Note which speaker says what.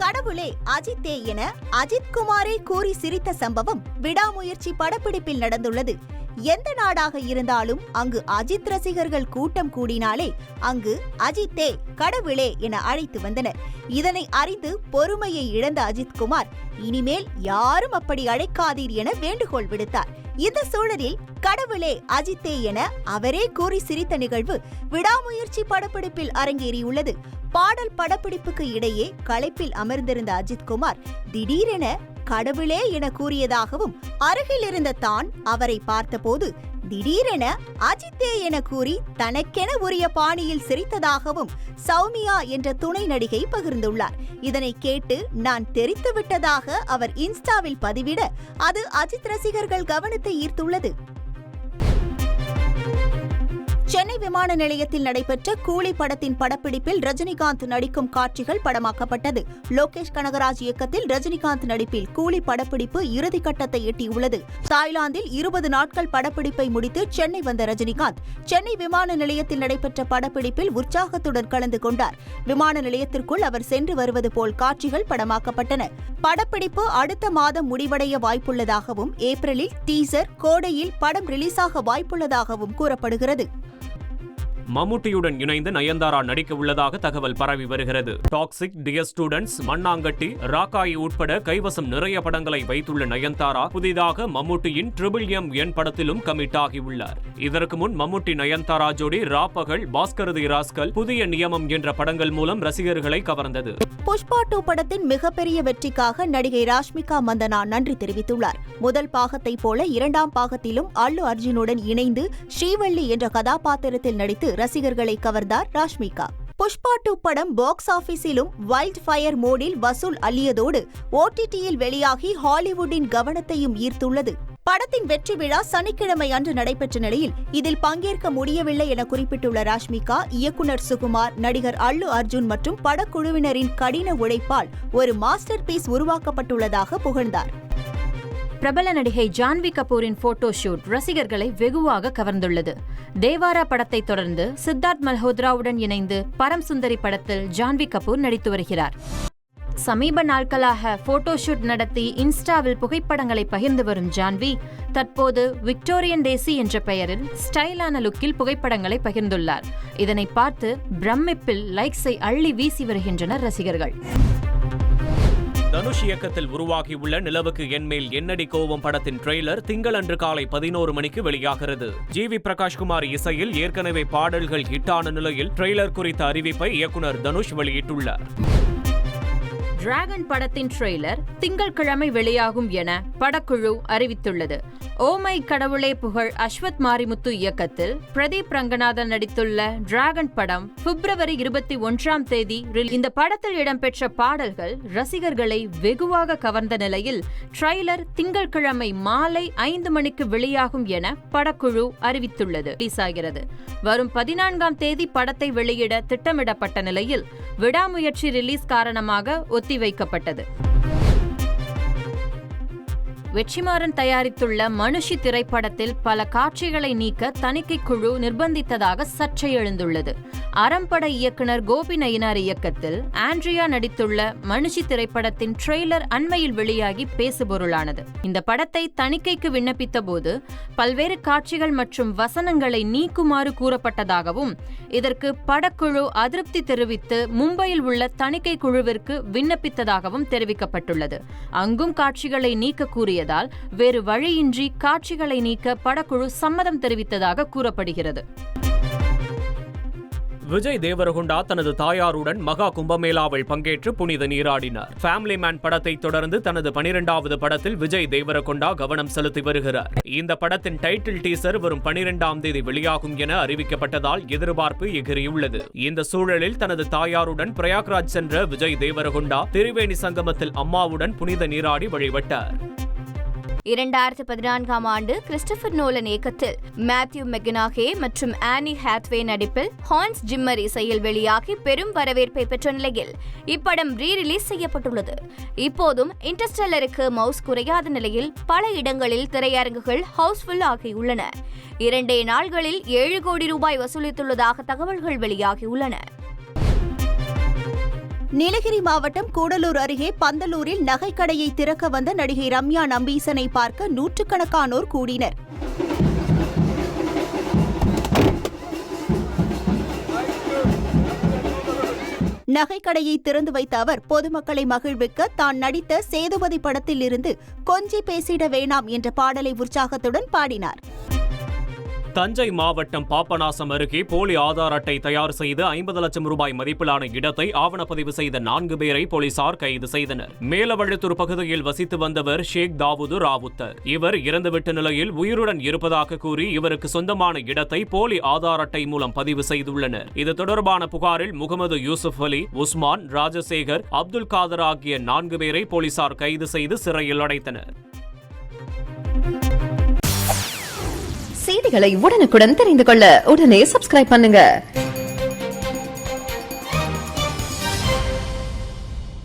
Speaker 1: கடவுளே அஜித்தே என அஜித் குமாரை கூறி சிரித்த சம்பவம் விடாமுயற்சி படப்பிடிப்பில் நடந்துள்ளது. எந்த நாடாக இருந்தாலும் அங்கு அஜித் ரசிகர்கள் கூட்டம் கூடினாலே அங்கு அஜித்தே கடவுளே என அழைத்து வந்தனர். இதனை அறிந்து பொறுமையை இழந்த அஜித் குமார் இனிமேல் யாரும் அப்படி அழைக்காதீர் என வேண்டுகோள் விடுத்தார். இந்த சூழலில் கடவுளே அஜித்தே என அவரே கூறி சிரித்த நிகழ்வு விடாமுயற்சி படப்பிடிப்பில் அரங்கேறியுள்ளது. பாடல் படப்பிடிப்புக்கு இடையே களைப்பில் அமர்ந்திருந்த அஜித் குமார் திடீரென கடவுளே என கூறியதாகவும், அருகில் இருந்த தான் அவரை பார்த்தபோது திடீரென அஜித்தே என கூறி தனக்கென உரிய பாணியில் சிரித்ததாகவும் சௌமியா என்ற துணை நடிகை பகிர்ந்துள்ளார். இதனை கேட்டு நான் தெரித்து விட்டதாக அவர் இன்ஸ்டாவில் பதிவிட அது அஜித் ரசிகர்கள் கவனத்தை ஈர்த்துள்ளது. சென்னை விமான நிலையத்தில் நடைபெற்ற கூலி படத்தின் படப்பிடிப்பில் ரஜினிகாந்த் நடிக்கும் காட்சிகள் படமாக்கப்பட்டது. லோகேஷ் கனகராஜ் இயக்கத்தில் ரஜினிகாந்த் நடிப்பில் கூலி படப்பிடிப்பு இறுதிக்கட்டத்தை எட்டியுள்ளது. தாய்லாந்தில் 20 நாட்கள் படப்பிடிப்பை முடித்து சென்னை வந்த ரஜினிகாந்த் சென்னை விமான நிலையத்தில் நடைபெற்ற படப்பிடிப்பில் உற்சாகத்துடன் கலந்து கொண்டார். விமான நிலையத்திற்குள் அவர் சென்று வருவது போல் காட்சிகள் படமாக்கப்பட்டன. படப்பிடிப்பு அடுத்த மாதம் முடிவடைய வாய்ப்புள்ளதாகவும், ஏப்ரலில் டீசர், கோடையில் படம் ரிலீஸாக வாய்ப்புள்ளதாகவும் கூறப்படுகிறது.
Speaker 2: மம்முட்டியுடன் இணைந்து நயன்தாரா நடிக்க உள்ளதாக தகவல் பரவி வருகிறது. டாக்ஸிக், டியர் ஸ்டூடெண்ட்ஸ், மண்ணாங்கட்டி, ராக்காயி உட்பட கைவசம் நிறைய படங்களை வைத்துள்ள நயன்தாரா புதிதாக மம்முட்டியின் MMN படத்திலும் கமிட் ஆகியுள்ளார். இதற்கு முன் மம்முட்டி நயன்தாரா ஜோடி ராப்பகல், பாஸ்கரதி ராஸ்கல், புதிய நியமம் என்ற படங்கள் மூலம் ரசிகர்களை கவர்ந்தது.
Speaker 1: புஷ்பா 2 படத்தின் மிகப்பெரிய வெற்றிக்காக நடிகை ராஷ்மிகா மந்தனா நன்றி தெரிவித்துள்ளார். முதல் பாகத்தை போல 2ஆம் பாகத்திலும் அல்லு அர்ஜுனுடன் இணைந்து ஸ்ரீவள்ளி என்ற கதாபாத்திரத்தில் நடித்து ரசிகர்களை கவர்ந்தார் ராஷ்மிகா. புஷ்பா 2 படம் பாக்ஸ் ஆபீஸிலும் வைல்ட் ஃபயர் மோடில் வசூல் அள்ளியதோடு OTTயில் வெளியாகி ஹாலிவுட்டின் கவனத்தையும் ஈர்த்துள்ளது. படத்தின் வெற்றி விழா சனிக்கிழமை அன்று நடைபெற்ற நிலையில் இதில் பங்கேற்க முடியவில்லை என குறிப்பிட்டுள்ள ராஷ்மிகா, இயக்குனர் சுகுமார், நடிகர் அல்லு அர்ஜுன் மற்றும் படக்குழுவினரின் கடின உழைப்பால் ஒரு மாஸ்டர் பீஸ் உருவாக்கப்பட்டுள்ளதாக புகழ்ந்தார்.
Speaker 3: பிரபல நடிகை ஜான்வி கபூரின் போட்டோ ஷூட் ரசிகர்களை வெகுவாக கவர்ந்துள்ளது. தேவாரா படத்தை தொடர்ந்து சித்தார்த் மல்ஹோத்ராவுடன் இணைந்து பரம் சுந்தரி படத்தில் ஜான்வி கபூர் நடித்து வருகிறார். சமீப நாட்களாக போட்டோ ஷூட் நடத்தி இன்ஸ்டாவில் புகைப்படங்களை பகிர்ந்து வரும் ஜான்வி தற்போது விக்டோரியன் டேசி என்ற பெயரில் ஸ்டைலான லுக்கில் புகைப்படங்களை பகிர்ந்துள்ளார். இதனை பார்த்து பிரமிப்பில் லைக்ஸை அள்ளி வீசி வருகின்றனர் ரசிகர்கள்.
Speaker 2: தனுஷ் இயக்கத்தில் உருவாகியுள்ள நிலவுக்கு என்மேல் என்னடி கோவம் படத்தின் ட்ரெய்லர் திங்களன்று காலை 11 மணிக்கு வெளியாகிறது. GV பிரகாஷ்குமார் இசையில் ஏற்கனவே பாடல்கள் ஹிட்டான நிலையில் ட்ரெய்லர் குறித்த அறிவிப்பை இயக்குனர் தனுஷ் வெளியிட்டுள்ளார்.
Speaker 3: டிராகன் படத்தின் ட்ரெய்லர் திங்கட்கிழமை வெளியாகும் என படக்குழு அறிவித்துள்ளது. ஓமை கடவுளே புகழ் அஸ்வத் மாரிமுத்து இயக்கத்தில் பிரதீப் ரங்கநாதன் நடித்துள்ள டிராகன் படம் பிப்ரவரி 21ஆம் தேதி. இந்த படத்தில் இடம்பெற்ற பாடல்கள் ரசிகர்களை வெகுவாக கவர்ந்த நிலையில் ட்ரெய்லர் திங்கட்கிழமை மாலை 5 மணிக்கு வெளியாகும் என படக்குழு அறிவித்துள்ளது. ரிலீஸாகிறது. வரும் 14ஆம் தேதி படத்தை வெளியிட திட்டமிடப்பட்ட நிலையில் விடாமுயற்சி ரிலீஸ் காரணமாக ஒத்திவைக்கப்பட்டது. வெற்றிமாறன் தயாரித்துள்ள மனுஷி திரைப்படத்தில் பல காட்சிகளை நீக்க தணிக்கை குழு நிர்பந்தித்ததாக சர்ச்சை எழுந்துள்ளது. அறம்பட இயக்குனர் கோபி நயினார் இயக்கத்தில் ஆண்ட்ரியா நடித்துள்ள மனுஷி திரைப்படத்தின் ட்ரெய்லர் அண்மையில் வெளியாகி பேசுபொருளானது. இந்த படத்தை தணிக்கைக்கு விண்ணப்பித்த போது பல்வேறு காட்சிகள் மற்றும் வசனங்களை நீக்குமாறு கூறப்பட்டதாகவும், இதற்கு படக்குழு அதிருப்தி தெரிவித்து மும்பையில் உள்ள தணிக்கை குழுவிற்கு விண்ணப்பித்ததாகவும் தெரிவிக்கப்பட்டுள்ளது. அங்கும் காட்சிகளை நீக்க கூறியது வேறு வழியின்றி காட்சிகளை நீக்க படக்குழு சம்மதம் தெரிவித்ததாக கூறப்படுகிறது.
Speaker 2: விஜய் தேவரகுண்டா தனது தாயாருடன் மகா கும்பமேளாவில் பங்கேற்று புனித நீராடினார். ஃபேமிலி மேன் படத்தை தொடர்ந்து தனது 12வது படத்தில் விஜய் தேவரகுண்டா கவனம் செலுத்தி வருகிறார். இந்த படத்தின் டைட்டில் டீசர் வரும் 12ஆம் தேதி வெளியாகும் என அறிவிக்கப்பட்டதால் எதிர்பார்ப்பு எகிறியுள்ளது. இந்த சூழலில் தனது தாயாருடன் பிரயாக்ராஜ் சென்ற விஜய் தேவரகுண்டா திரிவேணி சங்கமத்தில் அம்மாவுடன் புனித நீராடி வழிபட்டார்.
Speaker 4: 2014ஆம் ஆண்டு கிறிஸ்டோபர் நோலன் இயக்கத்தில் மேத்யூ மெகனாகே மற்றும் ஆனி ஹாத்வே நடிப்பில் ஹான்ஸ் ஜிம்மர் இசையில் வெளியாகி பெரும் வரவேற்பை பெற்ற நிலையில் இப்படம் ரீ-ரிலீஸ் செய்யப்பட்டுள்ளது. இப்போதும் இன்டர்ஸ்டெல்லருக்கு மவுஸ் குறையாத நிலையில் பல இடங்களில் திரையரங்குகள் ஹவுஸ்ஃபுல் ஆகியுள்ளன. 2 நாள்களில் 7 கோடி ரூபாய் வசூலித்துள்ளதாக தகவல்கள் வெளியாகியுள்ளன.
Speaker 1: நீலகிரி மாவட்டம் கூடலூர் அருகே பந்தலூரில் நகைக்கடையை திறக்க வந்த நடிகை ரம்யா நம்பீசனை பார்க்க நூற்றுக்கணக்கானோர் கூடினர். நகைக்கடையை திறந்து வைத்த அவர் பொதுமக்களை மகிழ்விக்க தான் நடித்த சேதுபதி படத்தில் இருந்து கொஞ்சி பேசிட வேணாம் என்ற பாடலை உற்சாகத்துடன் பாடினார்.
Speaker 2: தஞ்சை மாவட்டம் பாபநாசம் அருகே போலி ஆதார் அட்டை தயார் செய்து 50 லட்சம் ரூபாய் மதிப்பிலான இடத்தை ஆவணப்பதிவு செய்த 4 பேரை போலீசார் கைது செய்தனர். மேலவழுத்தூர் பகுதியில் வசித்து வந்தவர் ஷேக் தாவூது ராவுத்தர். இவர் இறந்துவிட்ட நிலையில் உயிருடன் இருப்பதாக கூறி இவருக்கு சொந்தமான இடத்தை போலி ஆதார் அட்டை மூலம் பதிவு செய்துள்ளனர். இது தொடர்பான புகாரில் முகமது யூசுப் அலி, உஸ்மான், ராஜசேகர், அப்துல் காதர் ஆகிய 4 பேரை போலீசார் கைது செய்து சிறையில் அடைத்தனர்.
Speaker 5: செய்திகளை உடனுக்குடன் தெரிந்து கொள்ள உடனே சப்ஸ்கிரைப் பண்ணுங்க.